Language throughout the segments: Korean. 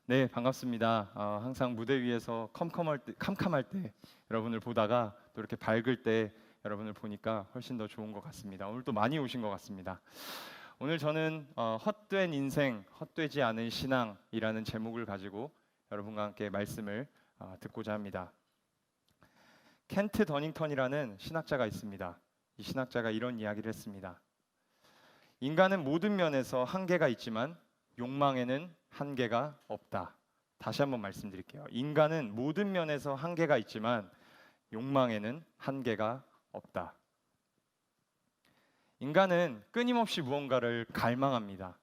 네, 반갑습니다. 항상 무대 위에서 캄캄할 때 여러분을 보다가 또 이렇게 밝을 때 여러분을 보니까 훨씬 더 좋은 것 같습니다. 오늘 또 많이 오신 것 같습니다. 오늘 저는 헛된 인생, 헛되지 않은 신앙이라는 제목을 가지고 여러분과 함께 말씀을 듣고자 합니다. 켄트 더닝턴이라는 신학자가 있습니다. 이 신학자가 이런 이야기를 했습니다. 인간은 모든 면에서 한계가 있지만 욕망에는 한계가 없다. 다시 한번 말씀드릴게요. 인간은 모든 면에서 한계가 있지만 욕망에는 한계가 없다. 인간은 끊임없이 무언가를 갈망합니다.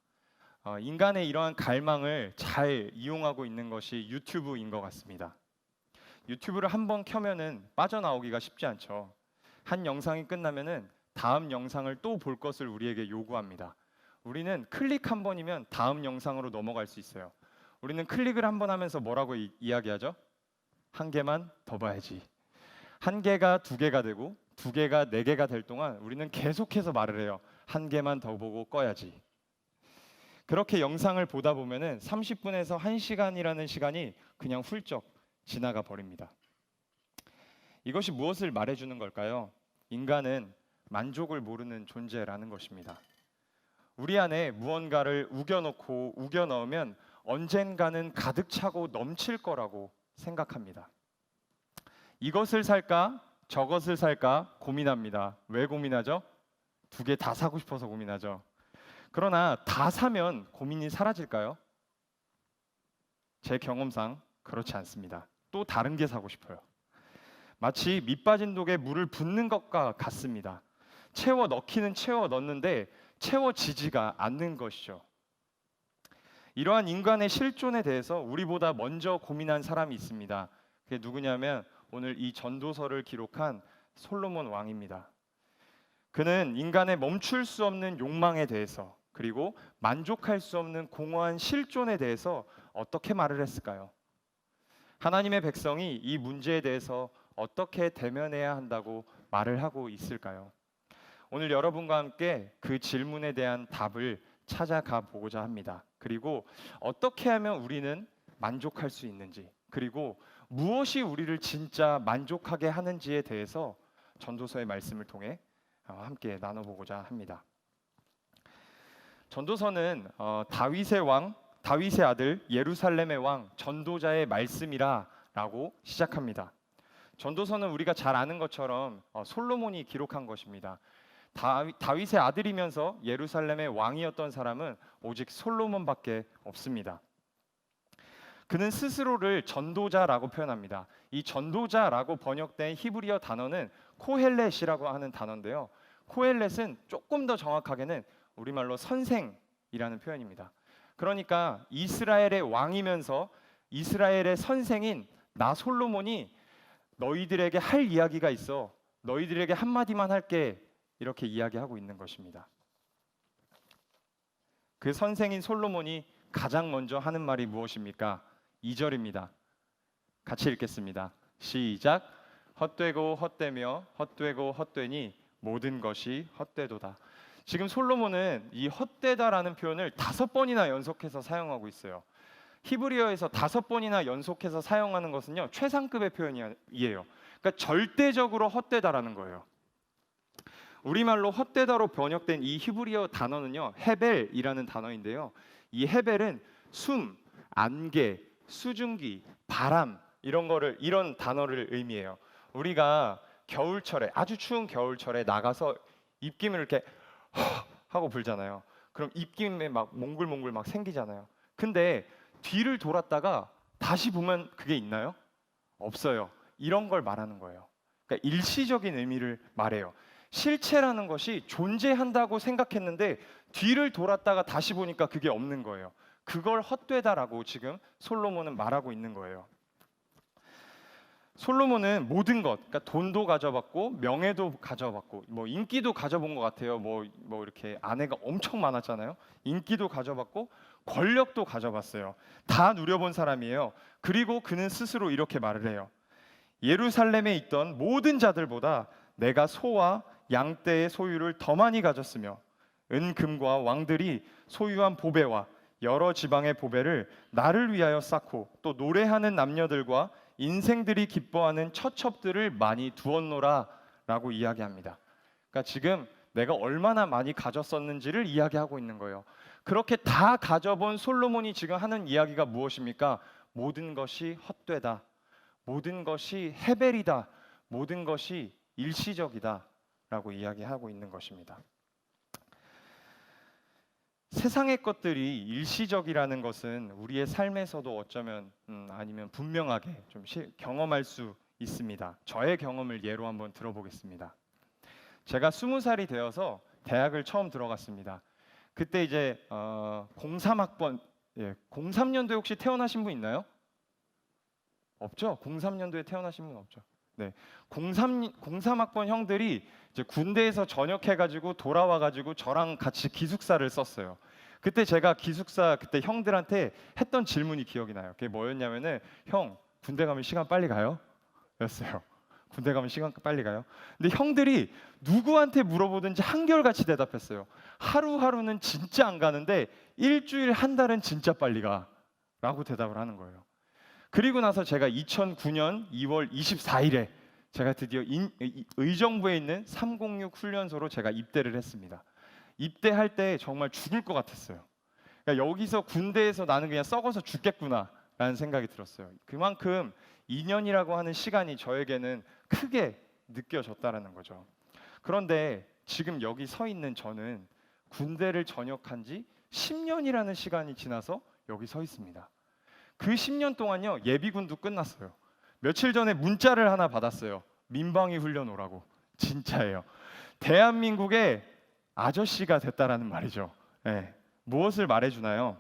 인간의 이러한 갈망을 잘 이용하고 있는 것이 유튜브인 것 같습니다. 유튜브를 한번 켜면은 빠져나오기가 쉽지 않죠. 한 영상이 끝나면은 다음 영상을 또 볼 것을 우리에게 요구합니다. 우리는 클릭 한 번이면 다음 영상으로 넘어갈 수 있어요. 우리는 클릭을 한 번 하면서 뭐라고 이야기하죠? 한 개만 더 봐야지. 한 개가 두 개가 되고 두 개가 네 개가 될 동안 우리는 계속해서 말을 해요. 한 개만 더 보고 꺼야지. 그렇게 영상을 보다 보면은 30분에서 1시간이라는 시간이 그냥 훌쩍 지나가 버립니다. 이것이 무엇을 말해주는 걸까요? 인간은 만족을 모르는 존재라는 것입니다. 우리 안에 무언가를 우겨놓고 우겨넣으면 언젠가는 가득 차고 넘칠 거라고 생각합니다. 이것을 살까 저것을 살까 고민합니다. 왜 고민하죠? 두 개 다 사고 싶어서 고민하죠. 그러나 다 사면 고민이 사라질까요? 제 경험상 그렇지 않습니다. 또 다른 게 사고 싶어요. 마치 밑 빠진 독에 물을 붓는 것과 같습니다. 채워 넣기는 채워 넣는데 채워지지가 않는 것이죠. 이러한 인간의 실존에 대해서 우리보다 먼저 고민한 사람이 있습니다. 그게 누구냐면 오늘 이 전도서를 기록한 솔로몬 왕입니다. 그는 인간의 멈출 수 없는 욕망에 대해서 그리고 만족할 수 없는 공허한 실존에 대해서 어떻게 말을 했을까요? 하나님의 백성이 이 문제에 대해서 어떻게 대면해야 한다고 말을 하고 있을까요? 오늘 여러분과 함께 그 질문에 대한 답을 찾아가 보고자 합니다. 그리고 어떻게 하면 우리는 만족할 수 있는지, 그리고 무엇이 우리를 진짜 만족하게 하는지에 대해서 전도서의 말씀을 통해 함께 나눠보고자 합니다. 전도서는 다윗의 아들 예루살렘의 왕 전도자의 말씀이라라고 시작합니다. 전도서는 우리가 잘 아는 것처럼 솔로몬이 기록한 것입니다. 다윗의 아들이면서 예루살렘의 왕이었던 사람은 오직 솔로몬밖에 없습니다. 그는 스스로를 전도자라고 표현합니다. 이 전도자라고 번역된 히브리어 단어는 코헬렛이라고 하는 단어인데요. 코헬렛은 조금 더 정확하게는 우리말로 선생이라는 표현입니다. 그러니까 이스라엘의 왕이면서 이스라엘의 선생인 나 솔로몬이 너희들에게 할 이야기가 있어. 너희들에게 한마디만 할게. 이렇게 이야기하고 있는 것입니다. 그 선생인 솔로몬이 가장 먼저 하는 말이 무엇입니까? 2절입니다. 같이 읽겠습니다. 시작. 헛되고 헛되며 헛되고 헛되니 모든 것이 헛되도다. 지금 솔로몬은 이 헛되다라는 표현을 5번이나 연속해서 사용하고 있어요. 히브리어에서 5번이나 연속해서 사용하는 것은요, 최상급의 표현이에요. 그러니까 절대적으로 헛되다라는 거예요. 우리말로 헛되다로 번역된 이 히브리어 단어는요, 헤벨이라는 단어인데요. 이 헤벨은 숨, 안개, 수증기, 바람 이런 단어를 의미해요. 우리가 겨울철에 아주 추운 겨울철에 나가서 입김을 이렇게 하고 불잖아요. 그럼 입김에 막 몽글몽글 막 생기잖아요. 근데 뒤를 돌았다가 다시 보면 그게 있나요? 없어요. 이런 걸 말하는 거예요. 그러니까 일시적인 의미를 말해요. 실체라는 것이 존재한다고 생각했는데 뒤를 돌았다가 다시 보니까 그게 없는 거예요. 그걸 헛되다라고 지금 솔로몬은 말하고 있는 거예요. 솔로몬은 모든 것, 그러니까 돈도 가져봤고 명예도 가져봤고 뭐 인기도 가져본 것 같아요. 뭐 이렇게 아내가 엄청 많았잖아요. 인기도 가져봤고 권력도 가져봤어요. 다 누려본 사람이에요. 그리고 그는 스스로 이렇게 말을 해요. 예루살렘에 있던 모든 자들보다 내가 소와 양떼의 소유를 더 많이 가졌으며 은금과 왕들이 소유한 보배와 여러 지방의 보배를 나를 위하여 쌓고 또 노래하는 남녀들과 인생들이 기뻐하는 처첩들을 많이 두었노라라고 이야기합니다. 그러니까 지금 내가 얼마나 많이 가졌었는지를 이야기하고 있는 거예요. 그렇게 다 가져본 솔로몬이 지금 하는 이야기가 무엇입니까? 모든 것이 헛되다. 모든 것이 헤벨이다. 모든 것이 일시적이다 라고 이야기하고 있는 것입니다. 세상의 것들이 일시적이라는 것은 우리의 삶에서도 어쩌면 아니면 분명하게 좀 경험할 수 있습니다. 저의 경험을 예로 한번 들어보겠습니다. 제가 20살이 되어서 대학을 처음 들어갔습니다. 그때 이제 03학번, 03년도에 혹시 태어나신 분 있나요? 없죠? 03년도에 태어나신 분 없죠? 네, 03학번 형들이 이제 군대에서 전역해가지고 돌아와가지고 저랑 같이 기숙사를 썼어요. 그때 제가 기숙사 그때 형들한테 했던 질문이 기억이 나요. 그게 뭐였냐면은 형 군대 가면 시간 빨리 가요? 였어요. 군대 가면 시간 빨리 가요? 근데 형들이 누구한테 물어보든지 한결같이 대답했어요. 하루하루는 진짜 안 가는데 일주일 한 달은 진짜 빨리 가라고 대답을 하는 거예요. 그리고 나서 제가 2009년 2월 24일에 제가 드디어 의정부에 있는 306 훈련소로 제가 입대를 했습니다. 입대할 때 정말 죽을 것 같았어요. 그러니까 여기서 군대에서 나는 그냥 썩어서 죽겠구나라는 생각이 들었어요. 그만큼 2년이라고 하는 시간이 저에게는 크게 느껴졌다라는 거죠. 그런데 지금 여기 서 있는 저는 군대를 전역한 지 10년이라는 시간이 지나서 여기 서 있습니다. 그 10년 동안요 예비군도 끝났어요. 며칠 전에 문자를 하나 받았어요. 민방위 훈련 오라고. 진짜예요. 대한민국의 아저씨가 됐다라는 말이죠. 네. 무엇을 말해주나요?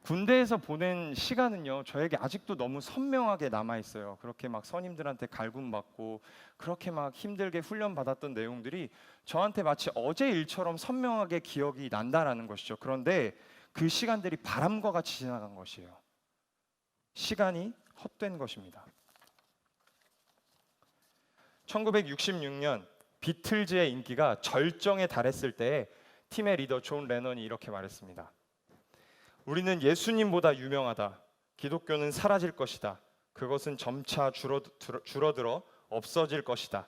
군대에서 보낸 시간은요 저에게 아직도 너무 선명하게 남아 있어요. 그렇게 막 선임들한테 갈굼받고 그렇게 막 힘들게 훈련 받았던 내용들이 저한테 마치 어제 일처럼 선명하게 기억이 난다라는 것이죠. 그런데 그 시간들이 바람과 같이 지나간 것이에요. 시간이 헛된 것입니다. 1966년 비틀즈의 인기가 절정에 달했을 때 팀의 리더 존 레넌이 이렇게 말했습니다. 우리는 예수님보다 유명하다. 기독교는 사라질 것이다. 그것은 점차 줄어들어 없어질 것이다.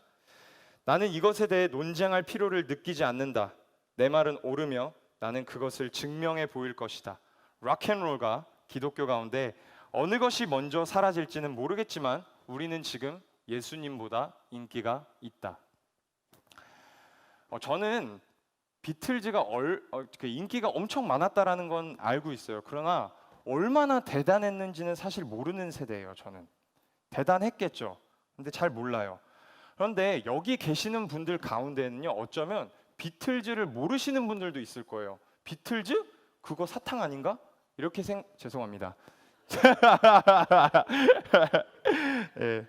나는 이것에 대해 논쟁할 필요를 느끼지 않는다. 내 말은 옳으며 나는 그것을 증명해 보일 것이다. 락앤롤과 기독교 가운데 어느 것이 먼저 사라질지는 모르겠지만 우리는 지금 예수님보다 인기가 있다. 저는 비틀즈가 그 인기가 엄청 많았다라는 건 알고 있어요. 그러나 얼마나 대단했는지는 사실 모르는 세대예요. 저는 대단했겠죠. 근데 잘 몰라요. 그런데 여기 계시는 분들 가운데는요, 어쩌면 비틀즈를 모르시는 분들도 있을 거예요. 비틀즈? 그거 사탕 아닌가? 이렇게 죄송합니다. 네,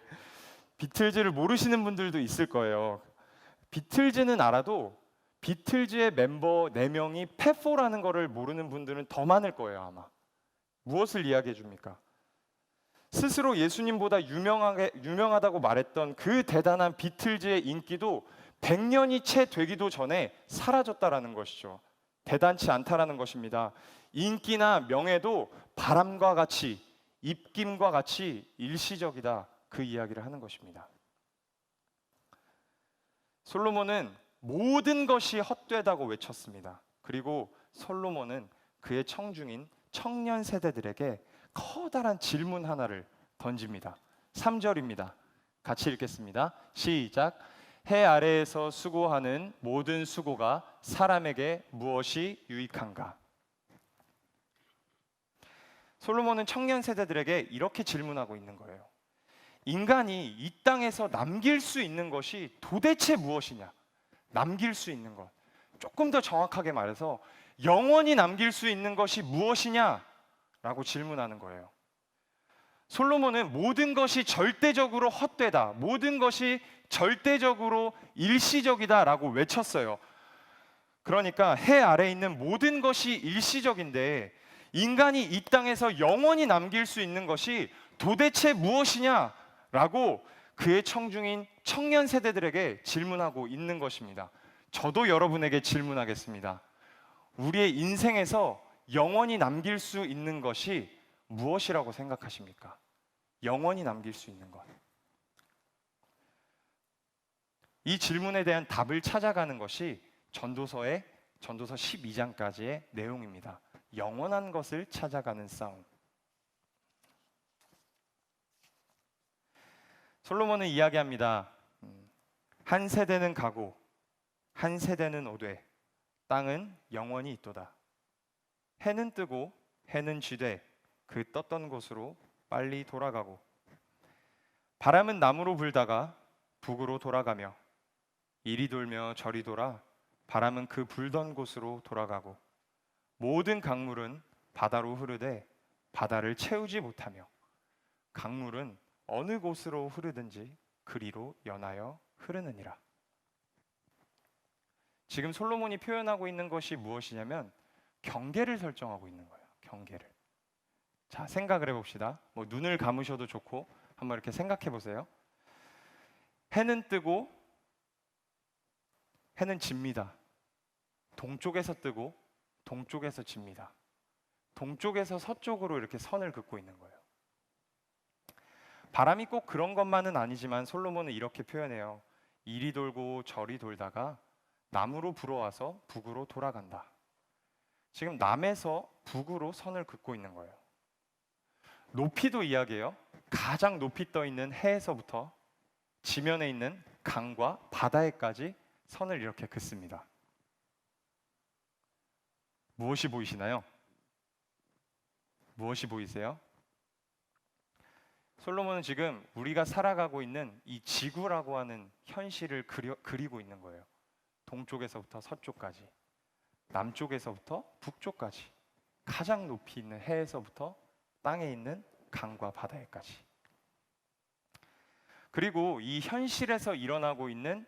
비틀즈를 모르시는 분들도 있을 거예요. 비틀즈는 알아도 비틀즈의 멤버 4명이 펫4라는 거를 모르는 분들은 더 많을 거예요. 아마. 무엇을 이야기해 줍니까? 스스로 예수님보다 유명하다고 말했던 그 대단한 비틀즈의 인기도 100년이 채 되기도 전에 사라졌다라는 것이죠. 대단치 않다라는 것입니다. 인기나 명예도 바람과 같이 입김과 같이 일시적이다. 그 이야기를 하는 것입니다. 솔로몬은 모든 것이 헛되다고 외쳤습니다. 그리고 솔로몬은 그의 청중인 청년 세대들에게 커다란 질문 하나를 던집니다. 3절입니다. 같이 읽겠습니다. 시작. 해 아래에서 수고하는 모든 수고가 사람에게 무엇이 유익한가? 솔로몬은 청년 세대들에게 이렇게 질문하고 있는 거예요. 인간이 이 땅에서 남길 수 있는 것이 도대체 무엇이냐? 남길 수 있는 것. 조금 더 정확하게 말해서 영원히 남길 수 있는 것이 무엇이냐? 라고 질문하는 거예요. 솔로몬은 모든 것이 절대적으로 헛되다. 모든 것이 절대적으로 일시적이다 라고 외쳤어요. 그러니까 해 아래에 있는 모든 것이 일시적인데 인간이 이 땅에서 영원히 남길 수 있는 것이 도대체 무엇이냐? 라고 그의 청중인 청년 세대들에게 질문하고 있는 것입니다. 저도 여러분에게 질문하겠습니다. 우리의 인생에서 영원히 남길 수 있는 것이 무엇이라고 생각하십니까? 영원히 남길 수 있는 것. 이 질문에 대한 답을 찾아가는 것이 전도서 12장까지의 내용입니다. 영원한 것을 찾아가는 싸움. 솔로몬은 이야기합니다. 한 세대는 가고 한 세대는 오되 땅은 영원히 있도다. 해는 뜨고 해는 지되 그 떴던 곳으로 빨리 돌아가고 바람은 남으로 불다가 북으로 돌아가며 이리 돌며 저리 돌아 바람은 그 불던 곳으로 돌아가고 모든 강물은 바다로 흐르되 바다를 채우지 못하며 강물은 어느 곳으로 흐르든지 그리로 연하여 흐르느니라. 지금 솔로몬이 표현하고 있는 것이 무엇이냐면 경계를 설정하고 있는 거예요. 경계를. 자, 생각을 해봅시다. 뭐 눈을 감으셔도 좋고 한번 이렇게 생각해 보세요. 해는 뜨고 해는 집니다. 동쪽에서 뜨고 동쪽에서 집니다. 동쪽에서 서쪽으로 이렇게 선을 긋고 있는 거예요. 바람이 꼭 그런 것만은 아니지만 솔로몬은 이렇게 표현해요. 이리 돌고 저리 돌다가 남으로 불어와서 북으로 돌아간다. 지금 남에서 북으로 선을 긋고 있는 거예요. 높이도 이야기해요. 가장 높이 떠 있는 해에서부터 지면에 있는 강과 바다에까지 선을 이렇게 긋습니다. 무엇이 보이시나요? 무엇이 보이세요? 솔로몬은 지금 우리가 살아가고 있는 이 지구라고 하는 현실을 그리고 있는 거예요. 동쪽에서부터 서쪽까지, 남쪽에서부터 북쪽까지, 가장 높이 있는 해에서부터 땅에 있는 강과 바다에까지. 그리고 이 현실에서 일어나고 있는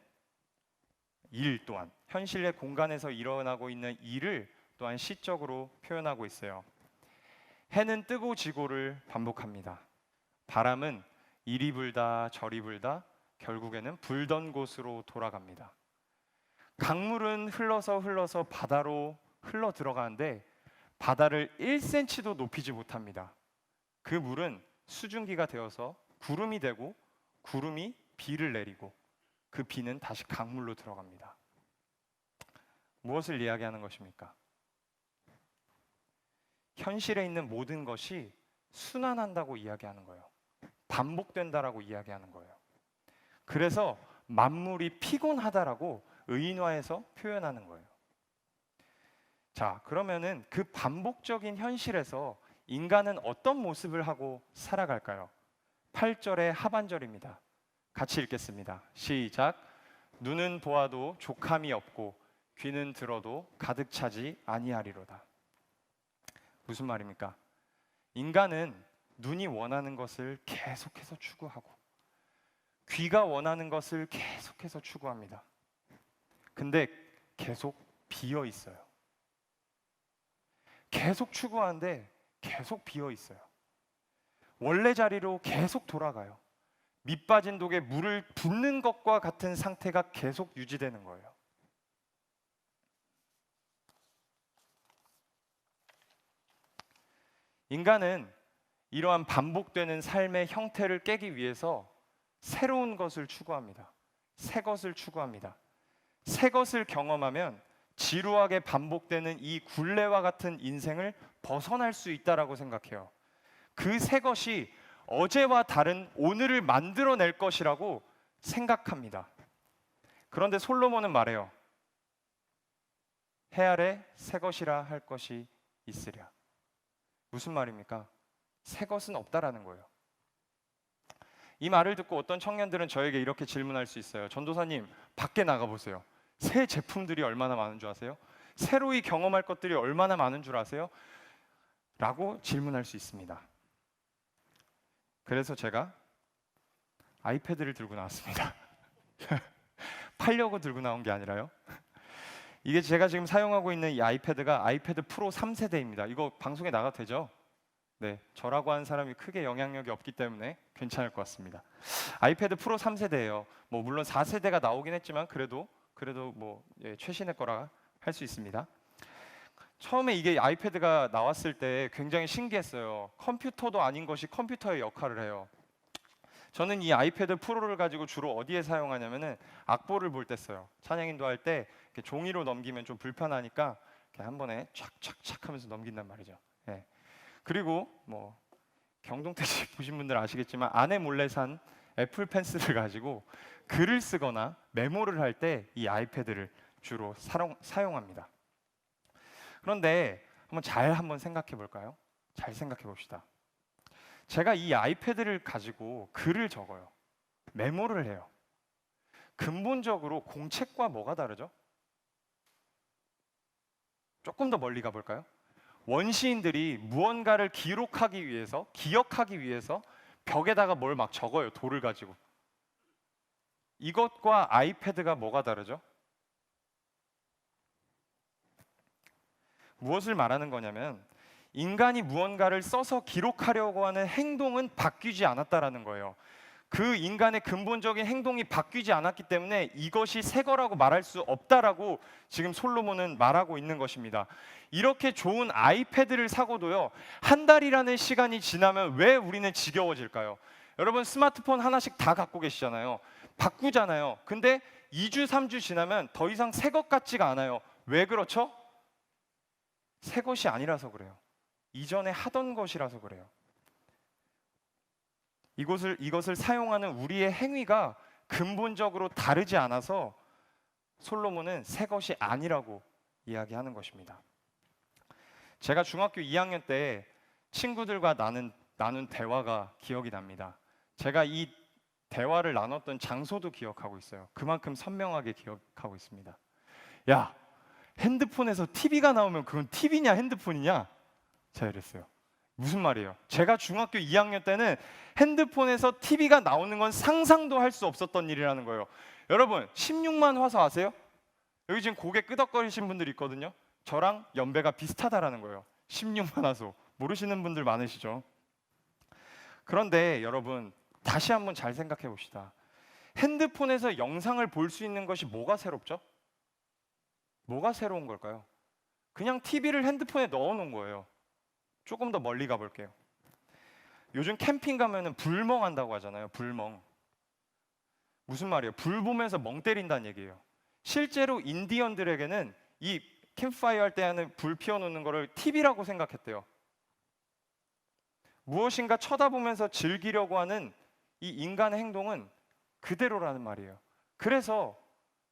일 또한, 현실의 공간에서 일어나고 있는 일을 또한 시적으로 표현하고 있어요. 해는 뜨고 지고를 반복합니다. 바람은 이리 불다 저리 불다 결국에는 불던 곳으로 돌아갑니다. 강물은 흘러서 바다로 흘러 들어가는데 바다를 1cm도 높이지 못합니다. 그 물은 수증기가 되어서 구름이 되고 구름이 비를 내리고 그 비는 다시 강물로 들어갑니다. 무엇을 이야기하는 것입니까? 현실에 있는 모든 것이 순환한다고 이야기하는 거예요. 반복된다라고 이야기하는 거예요. 그래서 만물이 피곤하다라고 의인화해서 표현하는 거예요. 자, 그러면은 그 반복적인 현실에서 인간은 어떤 모습을 하고 살아갈까요? 8절의 하반절입니다. 같이 읽겠습니다. 시작. 눈은 보아도 족함이 없고 귀는 들어도 가득 차지 아니하리로다. 무슨 말입니까? 인간은 눈이 원하는 것을 계속해서 추구하고 귀가 원하는 것을 계속해서 추구합니다. 근데 계속 비어 있어요. 계속 추구하는데 계속 비어 있어요. 원래 자리로 계속 돌아가요. 밑 빠진 독에 물을 붓는 것과 같은 상태가 계속 유지되는 거예요. 인간은 이러한 반복되는 삶의 형태를 깨기 위해서 새로운 것을 추구합니다. 새 것을 추구합니다. 새 것을 경험하면 지루하게 반복되는 이 굴레와 같은 인생을 벗어날 수 있다라고 생각해요. 그 새 것이 어제와 다른 오늘을 만들어낼 것이라고 생각합니다. 그런데 솔로몬은 말해요. 해 아래 새 것이라 할 것이 있으랴. 무슨 말입니까? 새 것은 없다라는 거예요. 이 말을 듣고 어떤 청년들은 저에게 이렇게 질문할 수 있어요. 전도사님, 밖에 나가보세요. 새 제품들이 얼마나 많은 줄 아세요? 새로이 경험할 것들이 얼마나 많은 줄 아세요? 라고 질문할 수 있습니다. 그래서 제가 아이패드를 들고 나왔습니다. 팔려고 들고 나온 게 아니라요. 이게 제가 지금 사용하고 있는 이 아이패드가 아이패드 프로 3세대입니다. 이거 방송에 나가도 되죠? 네, 저라고 하는 사람이 크게 영향력이 없기 때문에 괜찮을 것 같습니다. 아이패드 프로 3세대예요. 뭐 물론 4세대가 나오긴 했지만 그래도 뭐 최신의 거라 할 수 있습니다. 처음에 이게 아이패드가 나왔을 때 굉장히 신기했어요. 컴퓨터도 아닌 것이 컴퓨터의 역할을 해요. 저는 이 아이패드 프로를 가지고 주로 어디에 사용하냐면은 악보를 볼 때 써요. 찬양 인도할 때 이렇게 종이로 넘기면 좀 불편하니까 이렇게 한 번에 촥촥촥 하면서 넘긴단 말이죠. 예. 그리고 뭐 경동택시 보신 분들 아시겠지만 아내 몰래 산 애플 펜슬을 가지고 글을 쓰거나 메모를 할 때 이 아이패드를 주로 사용합니다. 그런데 한번 생각해 볼까요? 잘 생각해 봅시다. 제가 이 아이패드를 가지고 글을 적어요. 메모를 해요. 근본적으로 공책과 뭐가 다르죠? 조금 더 멀리 가볼까요? 원시인들이 무언가를 기록하기 위해서, 기억하기 위해서 벽에다가 뭘 막 적어요. 돌을 가지고. 이것과 아이패드가 뭐가 다르죠? 무엇을 말하는 거냐면 인간이 무언가를 써서 기록하려고 하는 행동은 바뀌지 않았다라는 거예요. 그 인간의 근본적인 행동이 바뀌지 않았기 때문에 이것이 새 거라고 말할 수 없다라고 지금 솔로몬은 말하고 있는 것입니다. 이렇게 좋은 아이패드를 사고도요, 한 달이라는 시간이 지나면 왜 우리는 지겨워질까요? 여러분 스마트폰 하나씩 다 갖고 계시잖아요. 바꾸잖아요. 근데 2주, 3주 지나면 더 이상 새 것 같지가 않아요. 왜 그렇죠? 새 것이 아니라서 그래요. 이전에 하던 것이라서 그래요. 이것을 사용하는 우리의 행위가 근본적으로 다르지 않아서 솔로몬은 새 것이 아니라고 이야기하는 것입니다. 제가 중학교 2학년 때 친구들과 나눈 대화가 기억이 납니다. 제가 이 대화를 나눴던 장소도 기억하고 있어요. 그만큼 선명하게 기억하고 있습니다. 야, 핸드폰에서 TV가 나오면 그건 TV냐 핸드폰이냐? 제가 이랬어요. 무슨 말이에요? 제가 중학교 2학년 때는 핸드폰에서 TV가 나오는 건 상상도 할 수 없었던 일이라는 거예요. 여러분 16만 화소 아세요? 여기 지금 고개 끄덕거리신 분들 있거든요. 저랑 연배가 비슷하다라는 거예요. 16만 화소 모르시는 분들 많으시죠? 그런데 여러분 다시 한번 잘 생각해 봅시다. 핸드폰에서 영상을 볼 수 있는 것이 뭐가 새롭죠? 뭐가 새로운 걸까요? 그냥 TV를 핸드폰에 넣어 놓은 거예요. 조금 더 멀리 가볼게요. 요즘 캠핑 가면은 불멍 한다고 하잖아요. 불멍. 무슨 말이에요? 불 보면서 멍 때린다는 얘기예요. 실제로 인디언들에게는 이 캠프파이어 할 때 하는 불 피워놓는 거를 TV라고 생각했대요. 무엇인가 쳐다보면서 즐기려고 하는 이 인간의 행동은 그대로라는 말이에요. 그래서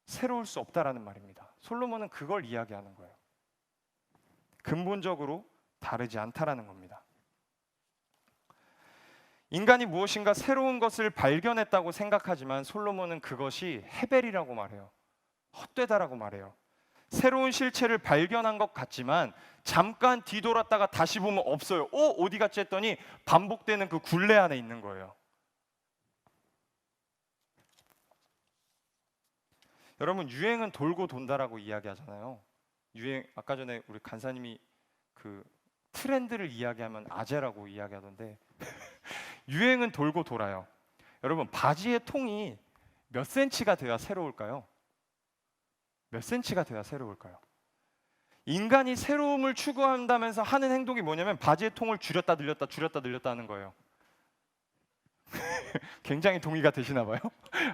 새로울 수 없다라는 말입니다. 솔로몬은 그걸 이야기하는 거예요. 근본적으로 다르지 않다라는 겁니다. 인간이 무엇인가 새로운 것을 발견했다고 생각하지만 솔로몬은 그것이 헤벨이라고 말해요. 헛되다라고 말해요. 새로운 실체를 발견한 것 같지만 잠깐 뒤돌았다가 다시 보면 없어요. 어디 갔지 했더니 반복되는 그 굴레 안에 있는 거예요. 여러분 유행은 돌고 돈다라고 이야기하잖아요. 유행 아까 전에 우리 간사님이 그 트렌드를 이야기하면 아재라고 이야기하던데 유행은 돌고 돌아요. 여러분 바지의 통이 몇 센치가 돼야 새로울까요? 몇 센치가 돼야 새로울까요? 인간이 새로움을 추구한다면서 하는 행동이 뭐냐면 바지의 통을 줄였다 늘렸다 줄였다 늘렸다 하는 거예요. 굉장히 동의가 되시나 봐요.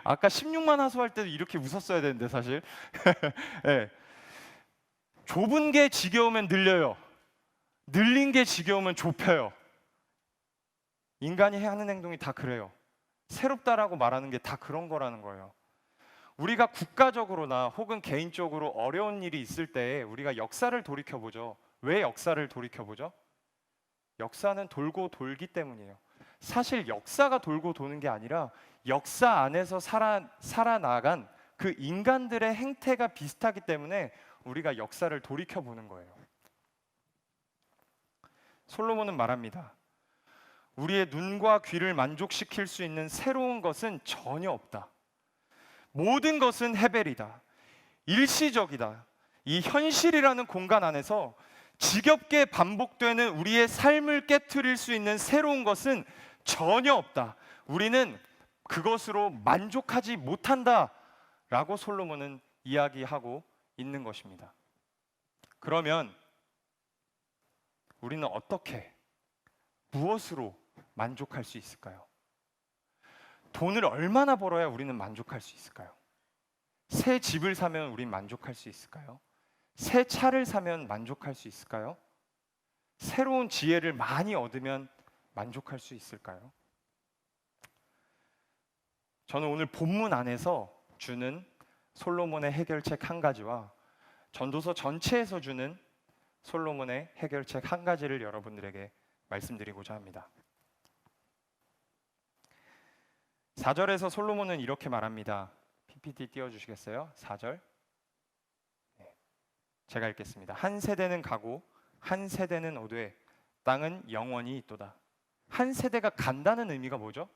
아까 16만 하소할 때도 이렇게 웃었어야 되는데 사실 네. 좁은 게 지겨우면 늘려요. 늘린 게 지겨우면 좁혀요. 인간이 하는 행동이 다 그래요. 새롭다라고 말하는 게 다 그런 거라는 거예요. 우리가 국가적으로나 혹은 개인적으로 어려운 일이 있을 때 우리가 역사를 돌이켜보죠. 왜 역사를 돌이켜보죠? 역사는 돌고 돌기 때문이에요. 사실 역사가 돌고 도는 게 아니라 역사 안에서 살아나간 그 인간들의 행태가 비슷하기 때문에 우리가 역사를 돌이켜보는 거예요. 솔로몬은 말합니다. 우리의 눈과 귀를 만족시킬 수 있는 새로운 것은 전혀 없다. 모든 것은 헤벨이다. 일시적이다. 이 현실이라는 공간 안에서 지겹게 반복되는 우리의 삶을 깨트릴 수 있는 새로운 것은 전혀 없다. 우리는 그것으로 만족하지 못한다. 라고 솔로몬은 이야기하고 있는 것입니다. 그러면 우리는 어떻게, 무엇으로 만족할 수 있을까요? 돈을 얼마나 벌어야 우리는 만족할 수 있을까요? 새 집을 사면 우린 만족할 수 있을까요? 새 차를 사면 만족할 수 있을까요? 새로운 지혜를 많이 얻으면 만족할 수 있을까요? 저는 오늘 본문 안에서 주는 솔로몬의 해결책 한 가지와 전도서 전체에서 주는 솔로몬의 해결책 한 가지를 여러분들에게 말씀드리고자 합니다. 4절에서 솔로몬은 이렇게 말합니다. PPT 띄워주시겠어요? 4절. 제가 읽겠습니다. 한 세대는 가고 한 세대는 오되 땅은 영원히 있도다. 한 세대가 간다는 의미가 뭐죠?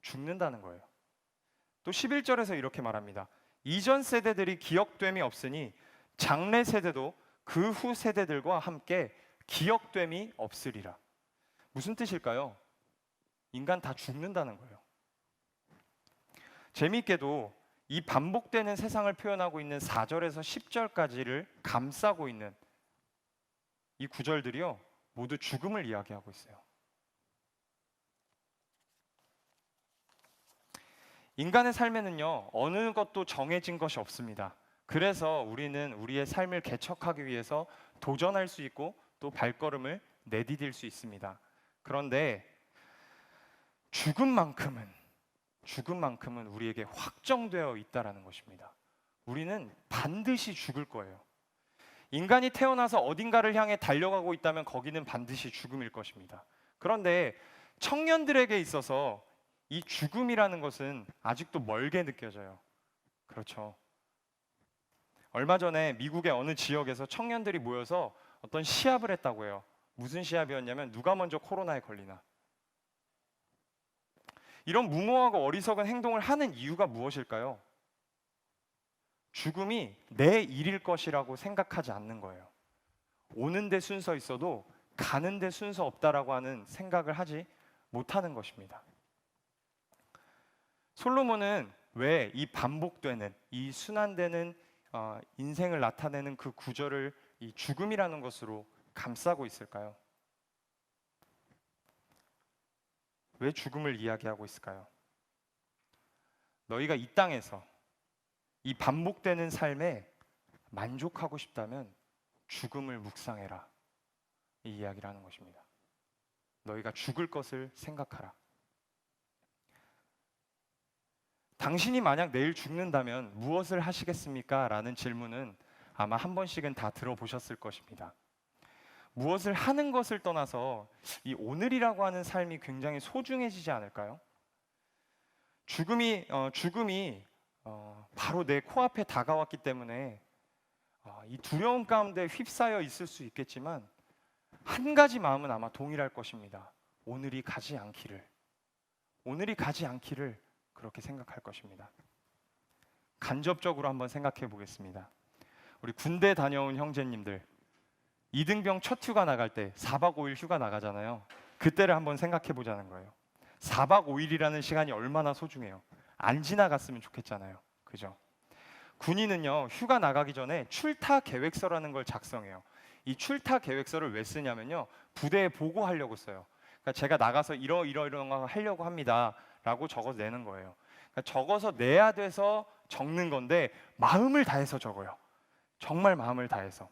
죽는다는 거예요. 또 11절에서 이렇게 말합니다. 이전 세대들이 기억됨이 없으니 장래 세대도 그 후 세대들과 함께 기억됨이 없으리라. 무슨 뜻일까요? 인간 다 죽는다는 거예요. 재미있게도 이 반복되는 세상을 표현하고 있는 4절에서 10절까지를 감싸고 있는 이 구절들이요, 모두 죽음을 이야기하고 있어요. 인간의 삶에는요, 어느 것도 정해진 것이 없습니다. 그래서 우리는 우리의 삶을 개척하기 위해서 도전할 수 있고 또 발걸음을 내디딜 수 있습니다. 그런데 죽음만큼은 우리에게 확정되어 있다라는 것입니다. 우리는 반드시 죽을 거예요. 인간이 태어나서 어딘가를 향해 달려가고 있다면 거기는 반드시 죽음일 것입니다. 그런데 청년들에게 있어서 이 죽음이라는 것은 아직도 멀게 느껴져요. 그렇죠. 얼마 전에 미국의 어느 지역에서 청년들이 모여서 어떤 시합을 했다고 해요. 무슨 시합이었냐면 누가 먼저 코로나에 걸리나. 이런 무모하고 어리석은 행동을 하는 이유가 무엇일까요? 죽음이 내 일일 것이라고 생각하지 않는 거예요. 오는 데 순서 있어도 가는 데 순서 없다라고 하는 생각을 하지 못하는 것입니다. 솔로몬은 왜 이 반복되는, 이 순환되는 인생을 나타내는 그 구절을 이 죽음이라는 것으로 감싸고 있을까요? 왜 죽음을 이야기하고 있을까요? 너희가 이 땅에서 이 반복되는 삶에 만족하고 싶다면 죽음을 묵상해라, 이 이야기를 하는 것입니다. 너희가 죽을 것을 생각하라. 당신이 만약 내일 죽는다면 무엇을 하시겠습니까? 라는 질문은 아마 한 번씩은 다 들어보셨을 것입니다. 무엇을 하는 것을 떠나서 이 오늘이라고 하는 삶이 굉장히 소중해지지 않을까요? 죽음이 바로 내 코앞에 다가왔기 때문에 이 두려움 가운데 휩싸여 있을 수 있겠지만 한 가지 마음은 아마 동일할 것입니다. 오늘이 가지 않기를 그렇게 생각할 것입니다. 간접적으로 한번 생각해 보겠습니다. 우리 군대 다녀온 형제님들, 이등병 첫 휴가 나갈 때 4박 5일 휴가 나가잖아요. 그때를 한번 생각해 보자는 거예요. 4박 5일이라는 시간이 얼마나 소중해요. 안 지나갔으면 좋겠잖아요. 그죠? 군인은요, 휴가 나가기 전에 출타 계획서라는 걸 작성해요. 이 출타 계획서를 왜 쓰냐면요, 부대에 보고하려고 써요. 그러니까 제가 나가서 이런 거 하려고 합니다 라고 적어서 내는 거예요. 그러니까 적어서 내야 돼서 적는 건데 마음을 다해서 적어요. 정말 마음을 다해서.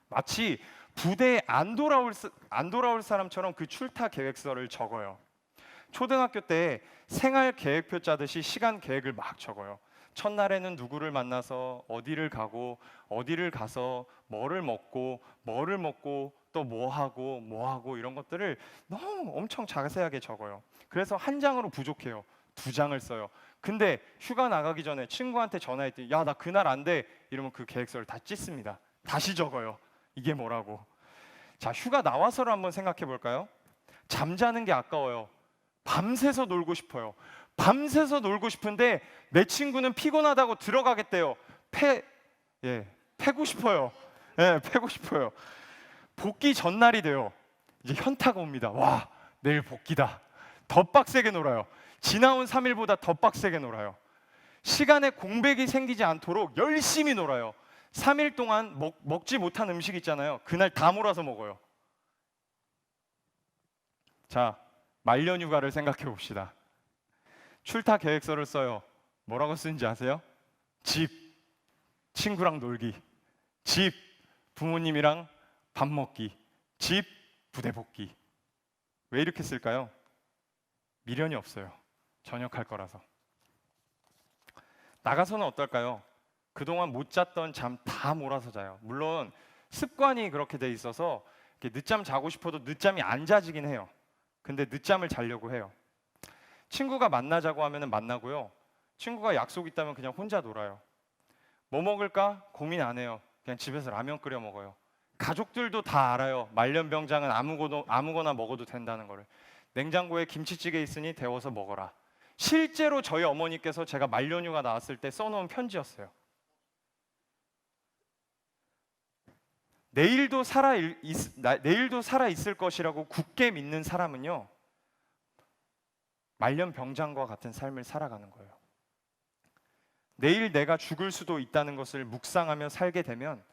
마치 부대에 안 돌아올 사람처럼 그 출타 계획서를 적어요. 초등학교 때 생활 계획표 짜듯이 시간 계획을 막 적어요. 첫날에는 누구를 만나서 어디를 가고 어디를 가서 뭐를 먹고 또 뭐 하고 이런 것들을 너무 엄청 자세하게 적어요. 그래서 한 장으로 부족해요. 2장을 써요. 근데 휴가 나가기 전에 친구한테 전화했더니 야, 나 그날 안 돼. 이러면 그 계획서를 다 찢습니다. 다시 적어요. 이게 뭐라고. 자, 휴가 나와서를 한번 생각해 볼까요? 잠자는 게 아까워요. 밤새서 놀고 싶어요. 밤새서 놀고 싶은데 내 친구는 피곤하다고 들어가겠대요. 패고 싶어요. 패고 싶어요. 복귀 전날이 돼요. 이제 현타가 옵니다. 와, 내일 복귀다. 더 빡세게 놀아요. 지나온 3일보다 더 빡세게 놀아요. 시간에 공백이 생기지 않도록 열심히 놀아요. 3일 동안 먹지 못한 음식 있잖아요. 그날 다 몰아서 먹어요. 자, 말년 휴가를 생각해 봅시다. 출타 계획서를 써요. 뭐라고 쓰는지 아세요? 집, 친구랑 놀기. 집, 부모님이랑 밥 먹기. 집, 부대 복귀. 왜 이렇게 쓸까요? 미련이 없어요. 전역할 거라서. 나가서는 어떨까요? 그동안 못 잤던 잠 다 몰아서 자요. 물론 습관이 그렇게 돼 있어서 이렇게 늦잠 자고 싶어도 늦잠이 안 자지긴 해요. 근데 늦잠을 자려고 해요. 친구가 만나자고 하면 만나고요. 친구가 약속 있다면 그냥 혼자 놀아요. 뭐 먹을까 고민 안 해요. 그냥 집에서 라면 끓여 먹어요. 가족들도 다 알아요. 말년병장은 아무거나 먹어도 된다는 거를. 냉장고에 김치찌개 있으니 데워서 먹어라. 실제로 저희 어머니께서 제가 말년휴가 나왔을 때 써놓은 편지였어요. 내일도 살아 있을 것이라고 굳게 믿는 사람은요, 말년병장과 같은 삶을 살아가는 거예요. 내일 내가 죽을 수도 있다는 것을 묵상하며 살게 되면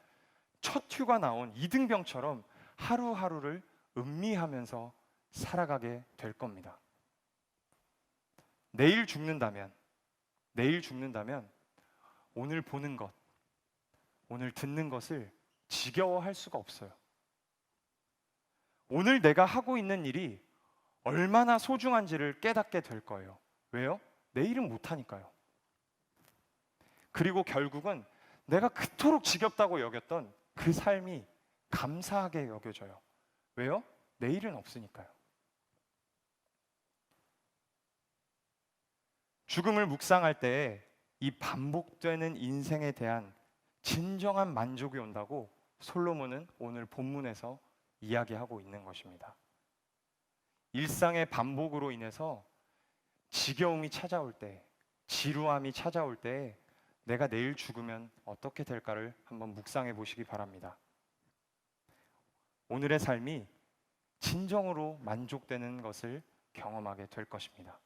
첫 휴가 나온 이등병처럼 하루하루를 음미하면서 살아가게 될 겁니다. 내일 죽는다면 오늘 보는 것, 오늘 듣는 것을 지겨워할 수가 없어요. 오늘 내가 하고 있는 일이 얼마나 소중한지를 깨닫게 될 거예요. 왜요? 내일은 못하니까요. 그리고 결국은 내가 그토록 지겹다고 여겼던 그 삶이 감사하게 여겨져요. 왜요? 내일은 없으니까요. 죽음을 묵상할 때 이 반복되는 인생에 대한 진정한 만족이 온다고 솔로몬은 오늘 본문에서 이야기하고 있는 것입니다. 일상의 반복으로 인해서 지겨움이 찾아올 때, 지루함이 찾아올 때 내가 내일 죽으면 어떻게 될까를 한번 묵상해 보시기 바랍니다. 오늘의 삶이 진정으로 만족되는 것을 경험하게 될 것입니다.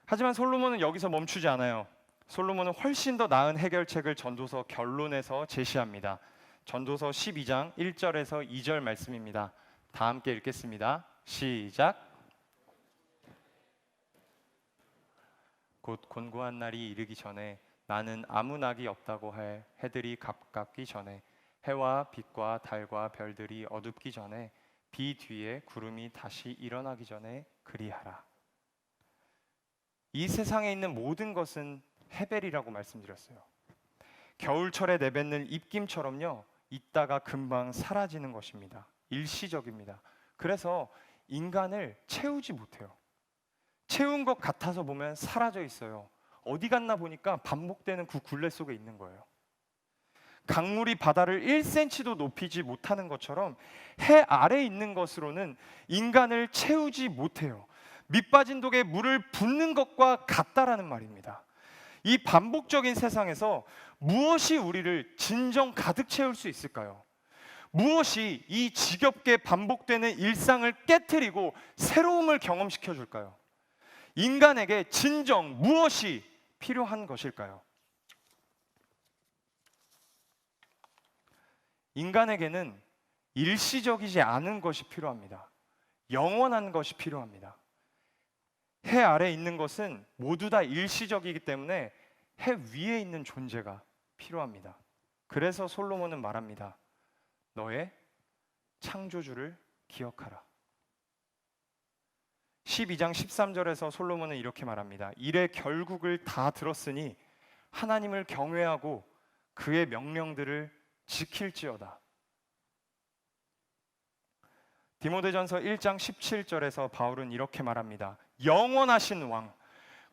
하지만 솔로몬은 여기서 멈추지 않아요. 솔로몬은 훨씬 더 나은 해결책을 전도서 결론에서 제시합니다. 전도서 12장 1절에서 2절 말씀입니다. 다 함께 읽겠습니다. 시작. 곧 곤고한 날이 이르기 전에 나는 아무 낙이 없다고 할 해들이 가깝기 전에 해와 빛과 달과 별들이 어둡기 전에 비 뒤에 구름이 다시 일어나기 전에 그리하라. 이 세상에 있는 모든 것은 해벨이라고 말씀드렸어요. 겨울철에 내뱉는 입김처럼요, 있다가 금방 사라지는 것입니다. 일시적입니다. 그래서 인간을 채우지 못해요. 채운 것 같아서 보면 사라져 있어요. 어디 갔나 보니까 반복되는 그 굴레 속에 있는 거예요. 강물이 바다를 1cm도 높이지 못하는 것처럼 해 아래에 있는 것으로는 인간을 채우지 못해요. 밑빠진 독에 물을 붓는 것과 같다라는 말입니다. 이 반복적인 세상에서 무엇이 우리를 진정 가득 채울 수 있을까요? 무엇이 이 지겹게 반복되는 일상을 깨트리고 새로움을 경험시켜 줄까요? 인간에게 진정 무엇이 필요한 것일까요? 인간에게는 일시적이지 않은 것이 필요합니다. 영원한 것이 필요합니다. 해 아래에 있는 것은 모두 다 일시적이기 때문에 해 위에 있는 존재가 필요합니다. 그래서 솔로몬은 말합니다. 너의 창조주를 기억하라. 12장 13절에서 솔로몬은 이렇게 말합니다. 일의 결국을 다 들었으니 하나님을 경외하고 그의 명령들을 지킬지어다. 디모데전서 1장 17절에서 바울은 이렇게 말합니다. 영원하신 왕,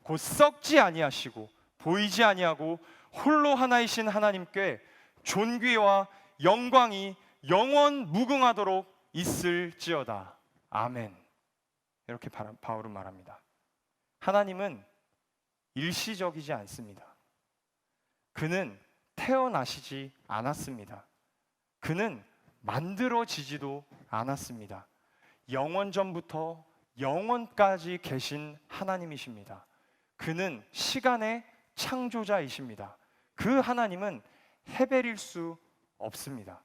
곧 썩지 아니하시고 보이지 아니하고 홀로 하나이신 하나님께 존귀와 영광이 영원 무궁하도록 있을지어다. 아멘. 이렇게 바울은 말합니다. 하나님은 일시적이지 않습니다. 그는 태어나시지 않았습니다. 그는 만들어지지도 않았습니다. 영원 전부터 영원까지 계신 하나님이십니다. 그는 시간의 창조자이십니다. 그 하나님은 해벨일 수 없습니다.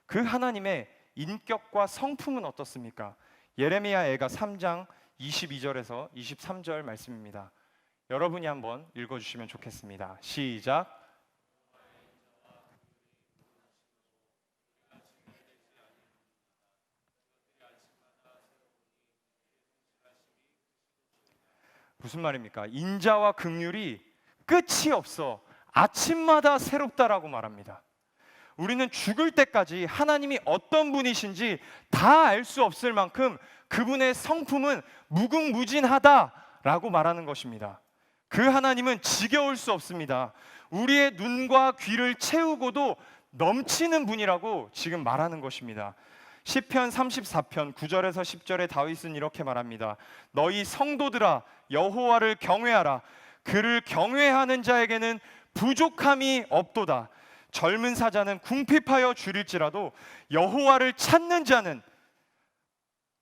그 하나님의 인격과 성품은 어떻습니까? 예레미야 애가 3장 22절에서 23절 말씀입니다. 여러분이 한번 읽어주시면 좋겠습니다. 시작. 무슨 말입니까? 인자와 긍휼이 끝이 없어 아침마다 새롭다라고 말합니다. 우리는 죽을 때까지 하나님이 어떤 분이신지 다 알 수 없을 만큼 그분의 성품은 무궁무진하다라고 말하는 것입니다. 그 하나님은 지겨울 수 없습니다. 우리의 눈과 귀를 채우고도 넘치는 분이라고 지금 말하는 것입니다. 시편 34편 9절에서 10절에 다윗은 이렇게 말합니다. 너희 성도들아 여호와를 경외하라. 그를 경외하는 자에게는 부족함이 없도다. 젊은 사자는 궁핍하여 줄일지라도 여호와를 찾는 자는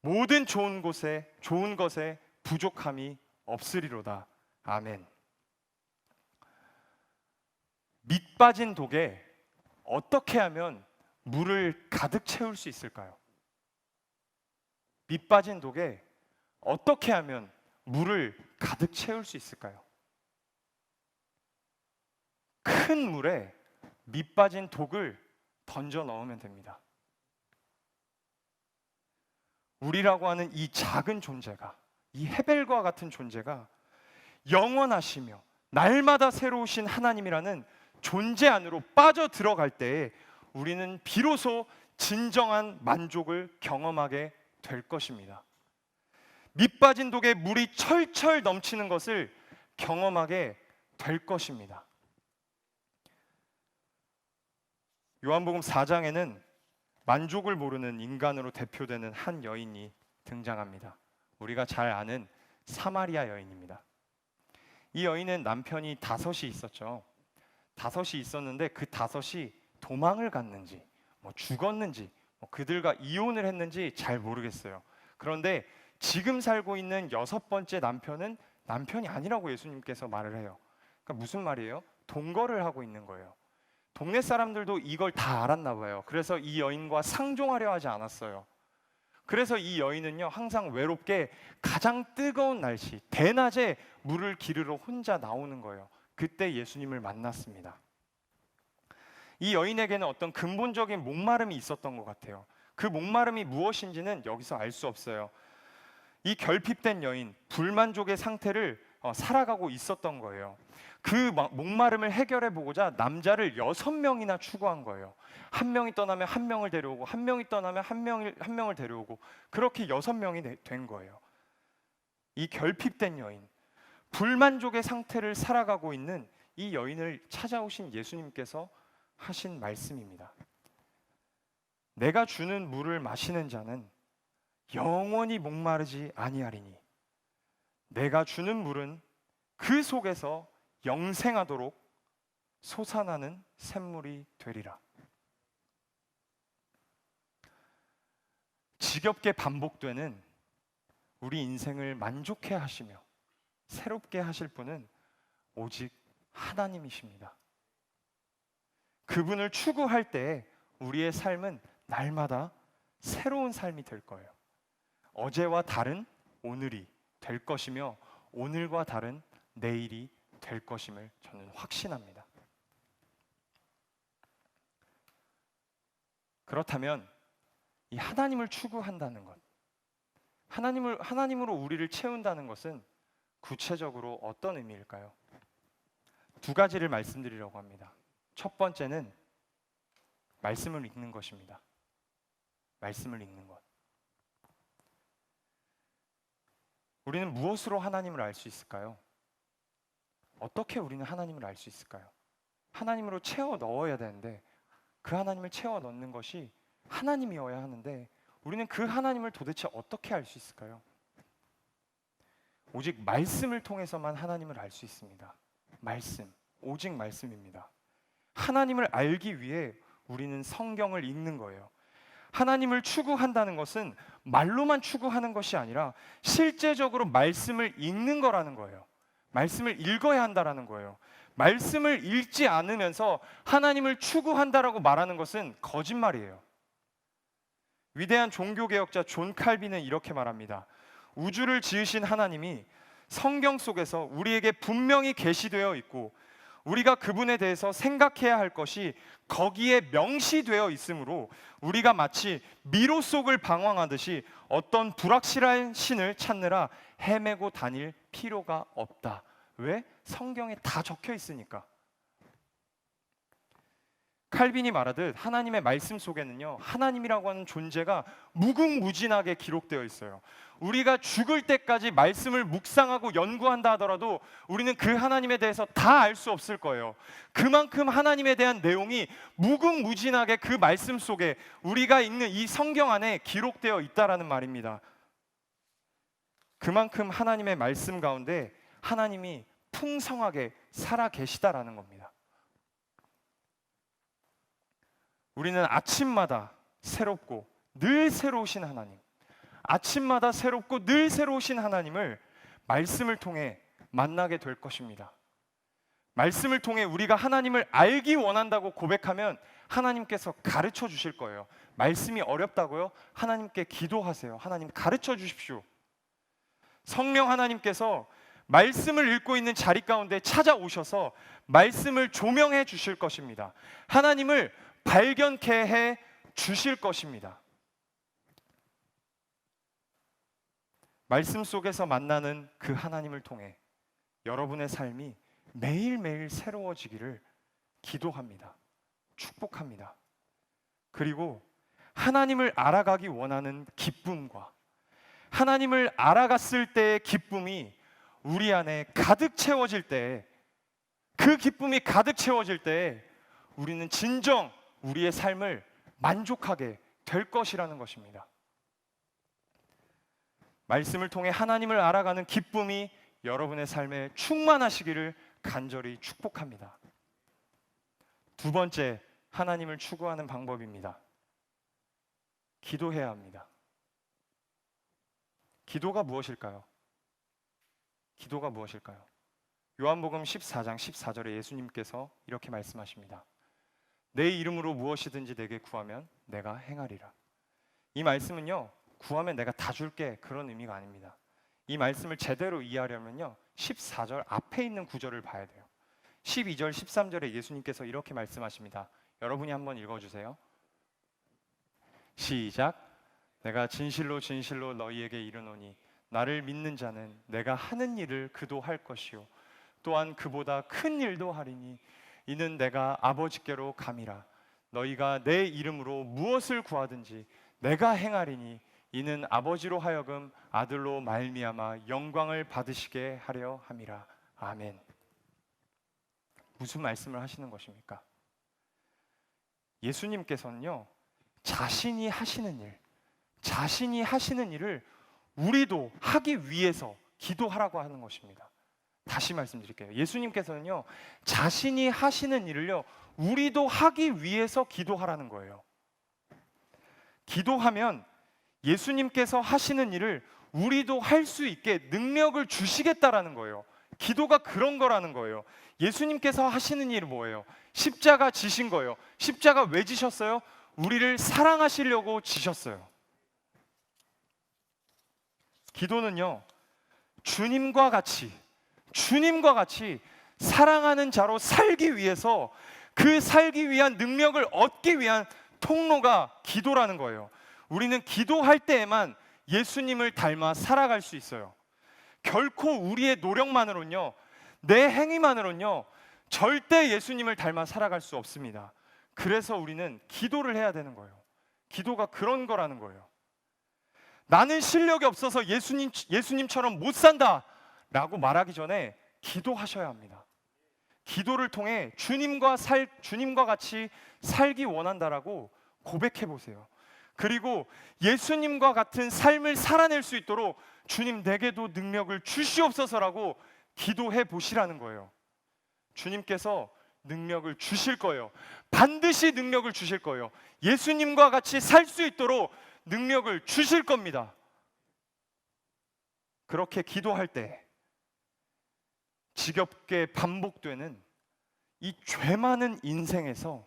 모든 좋은 것에 부족함이 없으리로다. 아멘. 밑 빠진 독에 어떻게 하면 물을 가득 채울 수 있을까요? 밑 빠진 독에 어떻게 하면 물을 가득 채울 수 있을까요? 큰 물에 밑 빠진 독을 던져 넣으면 됩니다. 우리라고 하는 이 작은 존재가, 이 헤벨과 같은 존재가 영원하시며 날마다 새로우신 하나님이라는 존재 안으로 빠져 들어갈 때에 우리는 비로소 진정한 만족을 경험하게 될 것입니다. 밑 빠진 독에 물이 철철 넘치는 것을 경험하게 될 것입니다. 요한복음 4장에는 만족을 모르는 인간으로 대표되는 한 여인이 등장합니다. 우리가 잘 아는 사마리아 여인입니다. 이 여인은 남편이 5이 있었죠. 5이 있었는데 그 5이 도망을 갔는지 죽었는지 그들과 이혼을 했는지 잘 모르겠어요. 그런데 지금 살고 있는 6번째 남편은 남편이 아니라고 예수님께서 말을 해요. 그러니까 무슨 말이에요? 동거를 하고 있는 거예요. 동네 사람들도 이걸 다 알았나 봐요. 그래서 이 여인과 상종하려 하지 않았어요. 그래서 이 여인은요 항상 외롭게 가장 뜨거운 날씨 대낮에 물을 기르러 혼자 나오는 거예요. 그때 예수님을 만났습니다. 이 여인에게는 어떤 근본적인 목마름이 있었던 것 같아요. 그 목마름이 무엇인지는 여기서 알 수 없어요. 이 결핍된 여인, 불만족의 상태를 살아가고 있었던 거예요. 그 목마름을 해결해 보고자 남자를 6명이나 추구한 거예요. 한 명이 떠나면 한 명을 데려오고 한 명이 떠나면 한 명을 데려오고 그렇게 6명이 된 거예요. 이 결핍된 여인, 불만족의 상태를 살아가고 있는 이 여인을 찾아오신 예수님께서 하신 말씀입니다. 내가 주는 물을 마시는 자는 영원히 목마르지 아니하리니 내가 주는 물은 그 속에서 영생하도록 솟아나는 샘물이 되리라. 지겹게 반복되는 우리 인생을 만족해 하시며 새롭게 하실 분은 오직 하나님이십니다. 그분을 추구할 때 우리의 삶은 날마다 새로운 삶이 될 거예요. 어제와 다른 오늘이 될 것이며 오늘과 다른 내일이 될 것임을 저는 확신합니다. 그렇다면 이 하나님을 추구한다는 것, 하나님으로 우리를 채운다는 것은 구체적으로 어떤 의미일까요? 2가지를 말씀드리려고 합니다. 첫 번째는 말씀을 읽는 것입니다. 말씀을 읽는 것. 우리는 무엇으로 하나님을 알 수 있을까요? 어떻게 우리는 하나님을 알 수 있을까요? 하나님으로 채워 넣어야 되는데 그 하나님을 채워 넣는 것이 하나님이어야 하는데 우리는 그 하나님을 도대체 어떻게 알 수 있을까요? 오직 말씀을 통해서만 하나님을 알 수 있습니다. 말씀, 오직 말씀입니다. 하나님을 알기 위해 우리는 성경을 읽는 거예요. 하나님을 추구한다는 것은 말로만 추구하는 것이 아니라 실제적으로 말씀을 읽는 거라는 거예요. 말씀을 읽어야 한다라는 거예요. 말씀을 읽지 않으면서 하나님을 추구한다라고 말하는 것은 거짓말이에요. 위대한 종교개혁자 존 칼빈은 이렇게 말합니다. 우주를 지으신 하나님이 성경 속에서 우리에게 분명히 계시되어 있고 우리가 그분에 대해서 생각해야 할 것이 거기에 명시되어 있으므로 우리가 마치 미로 속을 방황하듯이 어떤 불확실한 신을 찾느라 헤매고 다닐 필요가 없다. 왜? 성경에 다 적혀 있으니까. 칼빈이 말하듯 하나님의 말씀 속에는요, 하나님이라고 하는 존재가 무궁무진하게 기록되어 있어요. 우리가 죽을 때까지 말씀을 묵상하고 연구한다 하더라도 우리는 그 하나님에 대해서 다 알 수 없을 거예요. 그만큼 하나님에 대한 내용이 무궁무진하게 그 말씀 속에 우리가 읽는 이 성경 안에 기록되어 있다라는 말입니다. 그만큼 하나님의 말씀 가운데 하나님이 풍성하게 살아 계시다라는 겁니다. 우리는 아침마다 새롭고 늘 새로우신 하나님, 아침마다 새롭고 늘 새로우신 하나님을 말씀을 통해 만나게 될 것입니다. 말씀을 통해 우리가 하나님을 알기 원한다고 고백하면 하나님께서 가르쳐 주실 거예요. 말씀이 어렵다고요? 하나님께 기도하세요. 하나님 가르쳐 주십시오. 성령 하나님께서 말씀을 읽고 있는 자리 가운데 찾아오셔서 말씀을 조명해 주실 것입니다. 하나님을 발견케 해 주실 것입니다. 말씀 속에서 만나는 그 하나님을 통해 여러분의 삶이 매일매일 새로워지기를 기도합니다. 축복합니다. 그리고 하나님을 알아가기 원하는 기쁨과 하나님을 알아갔을 때의 기쁨이 우리 안에 가득 채워질 때, 그 기쁨이 가득 채워질 때 우리는 진정 우리의 삶을 만족하게 될 것이라는 것입니다. 말씀을 통해 하나님을 알아가는 기쁨이 여러분의 삶에 충만하시기를 간절히 축복합니다. 두 번째, 하나님을 추구하는 방법입니다. 기도해야 합니다. 기도가 무엇일까요? 기도가 무엇일까요? 요한복음 14장 14절에 예수님께서 이렇게 말씀하십니다. 내 이름으로 무엇이든지 내게 구하면 내가 행하리라. 이 말씀은요, 구하면 내가 다 줄게, 그런 의미가 아닙니다. 이 말씀을 제대로 이해하려면요 14절 앞에 있는 구절을 봐야 돼요. 12절 13절에 예수님께서 이렇게 말씀하십니다. 여러분이 한번 읽어주세요. 시작. 내가 진실로 진실로 너희에게 이르노니 나를 믿는 자는 내가 하는 일을 그도 할 것이요 또한 그보다 큰 일도 하리니 이는 내가 아버지께로 감이라. 너희가 내 이름으로 무엇을 구하든지 내가 행하리니 이는 아버지로 하여금 아들로 말미암아 영광을 받으시게 하려 함이라. 아멘. 무슨 말씀을 하시는 것입니까? 예수님께서는요 자신이 하시는 일을 우리도 하기 위해서 기도하라고 하는 것입니다. 다시 말씀드릴게요. 예수님께서는요 자신이 하시는 일을요 우리도 하기 위해서 기도하라는 거예요. 기도하면 예수님께서 하시는 일을 우리도 할 수 있게 능력을 주시겠다라는 거예요. 기도가 그런 거라는 거예요. 예수님께서 하시는 일은 뭐예요? 십자가 지신 거예요. 십자가 왜 지셨어요? 우리를 사랑하시려고 지셨어요. 기도는요 주님과 같이 사랑하는 자로 살기 위해서 그 살기 위한 능력을 얻기 위한 통로가 기도라는 거예요. 우리는 기도할 때에만 예수님을 닮아 살아갈 수 있어요. 결코 우리의 노력만으로는요 내 행위만으로는요 절대 예수님을 닮아 살아갈 수 없습니다. 그래서 우리는 기도를 해야 되는 거예요. 기도가 그런 거라는 거예요. 나는 실력이 없어서 예수님처럼 못 산다 라고 말하기 전에 기도하셔야 합니다. 기도를 통해 주님과 같이 살기 원한다라고 고백해 보세요. 그리고 예수님과 같은 삶을 살아낼 수 있도록 주님 내게도 능력을 주시옵소서라고 기도해 보시라는 거예요. 주님께서 능력을 주실 거예요. 반드시 능력을 주실 거예요. 예수님과 같이 살 수 있도록 능력을 주실 겁니다. 그렇게 기도할 때 지겹게 반복되는 이 죄 많은 인생에서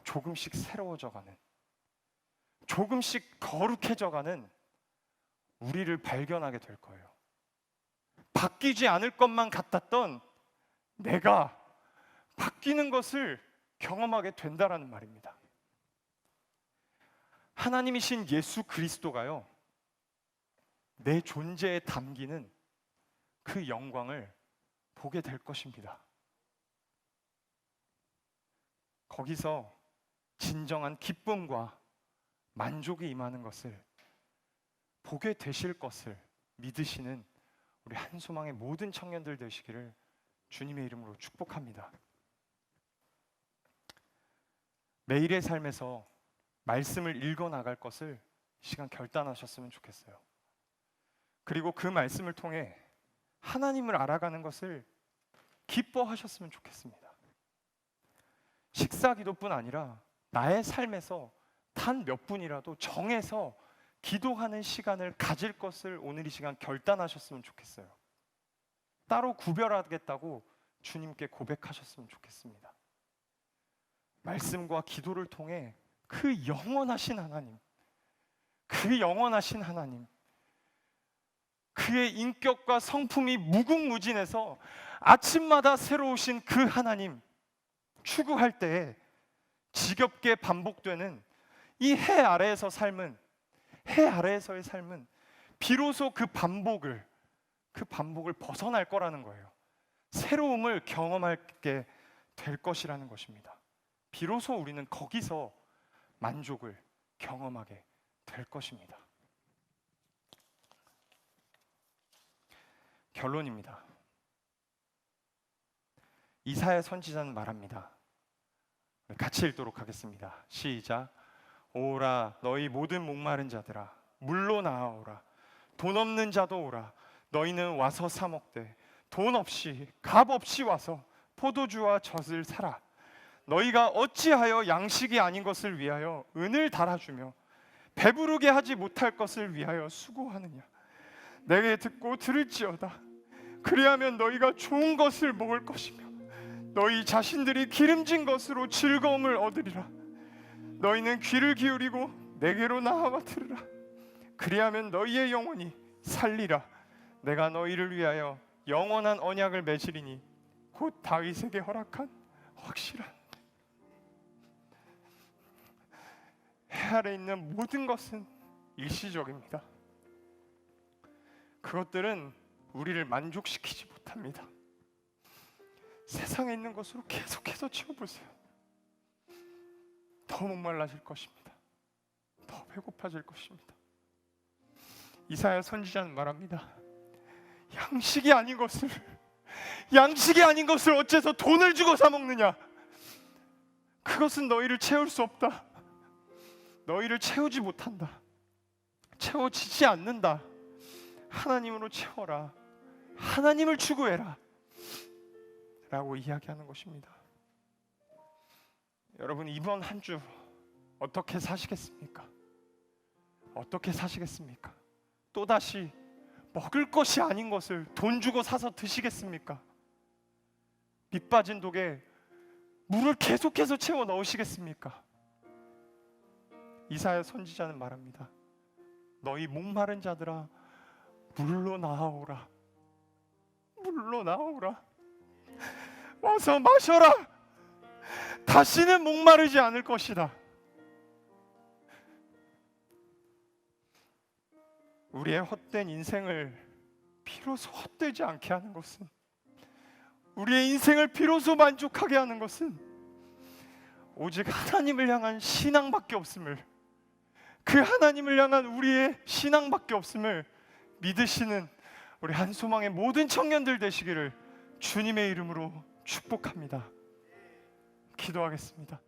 조금씩 새로워져가는, 조금씩 거룩해져가는 우리를 발견하게 될 거예요. 바뀌지 않을 것만 같았던 내가 바뀌는 것을 경험하게 된다라는 말입니다. 하나님이신 예수 그리스도가요, 내 존재에 담기는 그 영광을 보게 될 것입니다. 거기서 진정한 기쁨과 만족이 임하는 것을 보게 되실 것을 믿으시는 우리 한소망의 모든 청년들 되시기를 주님의 이름으로 축복합니다. 매일의 삶에서 말씀을 읽어 나갈 것을 이 시간 결단하셨으면 좋겠어요. 그리고 그 말씀을 통해 하나님을 알아가는 것을 기뻐하셨으면 좋겠습니다. 식사 기도뿐 아니라 나의 삶에서 단 몇 분이라도 정해서 기도하는 시간을 가질 것을 오늘 이 시간 결단하셨으면 좋겠어요. 따로 구별하겠다고 주님께 고백하셨으면 좋겠습니다. 말씀과 기도를 통해 그 영원하신 하나님, 그 영원하신 하나님, 그의 인격과 성품이 무궁무진해서 아침마다 새로우신 그 하나님 추구할 때에 지겹게 반복되는 이 해 아래에서 삶은, 해 아래에서의 삶은 비로소 그 반복을 벗어날 거라는 거예요. 새로움을 경험하게 될 것이라는 것입니다. 비로소 우리는 거기서 만족을 경험하게 될 것입니다. 결론입니다. 이사야 선지자는 말합니다. 같이 읽도록 하겠습니다. 시작. 오라 너희 모든 목마른 자들아 물로 나아오라. 돈 없는 자도 오라. 너희는 와서 사 먹되 돈 없이 값 없이 와서 포도주와 젖을 사라. 너희가 어찌하여 양식이 아닌 것을 위하여 은을 달아주며 배부르게 하지 못할 것을 위하여 수고하느냐. 내게 듣고 들을지어다. 그리하면 너희가 좋은 것을 먹을 것이며 너희 자신들이 기름진 것으로 즐거움을 얻으리라. 너희는 귀를 기울이고 내게로 나아와 들으라. 그리하면 너희의 영혼이 살리라. 내가 너희를 위하여 영원한 언약을 맺으리니 곧 다윗에게 허락한 확실한. 해 아래 있는 모든 것은 일시적입니다. 그것들은 우리를 만족시키지 못합니다. 세상에 있는 것으로 계속해서 채워보세요. 더 목말라질 것입니다. 더 배고파질 것입니다. 이사야 선지자는 말합니다. 양식이 아닌 것을 어째서 돈을 주고 사 먹느냐. 그것은 너희를 채울 수 없다. 너희를 채우지 못한다. 채워지지 않는다. 하나님으로 채워라. 하나님을 추구해라 라고 이야기하는 것입니다. 여러분, 이번 한 주 어떻게 사시겠습니까? 어떻게 사시겠습니까? 또다시 먹을 것이 아닌 것을 돈 주고 사서 드시겠습니까? 밑 빠진 독에 물을 계속해서 채워 넣으시겠습니까? 이사야 선지자는 말합니다. 너희 목마른 자들아 물로 나아오라. 물로 나아오라. 와서 마셔라. 다시는 목마르지 않을 것이다. 우리의 헛된 인생을 비로소 헛되지 않게 하는 것은, 우리의 인생을 비로소 만족하게 하는 것은 오직 하나님을 향한 신앙밖에 없음을, 그 하나님을 향한 우리의 신앙밖에 없음을 믿으시는 우리 한소망의 모든 청년들 되시기를 주님의 이름으로 축복합니다. 기도하겠습니다.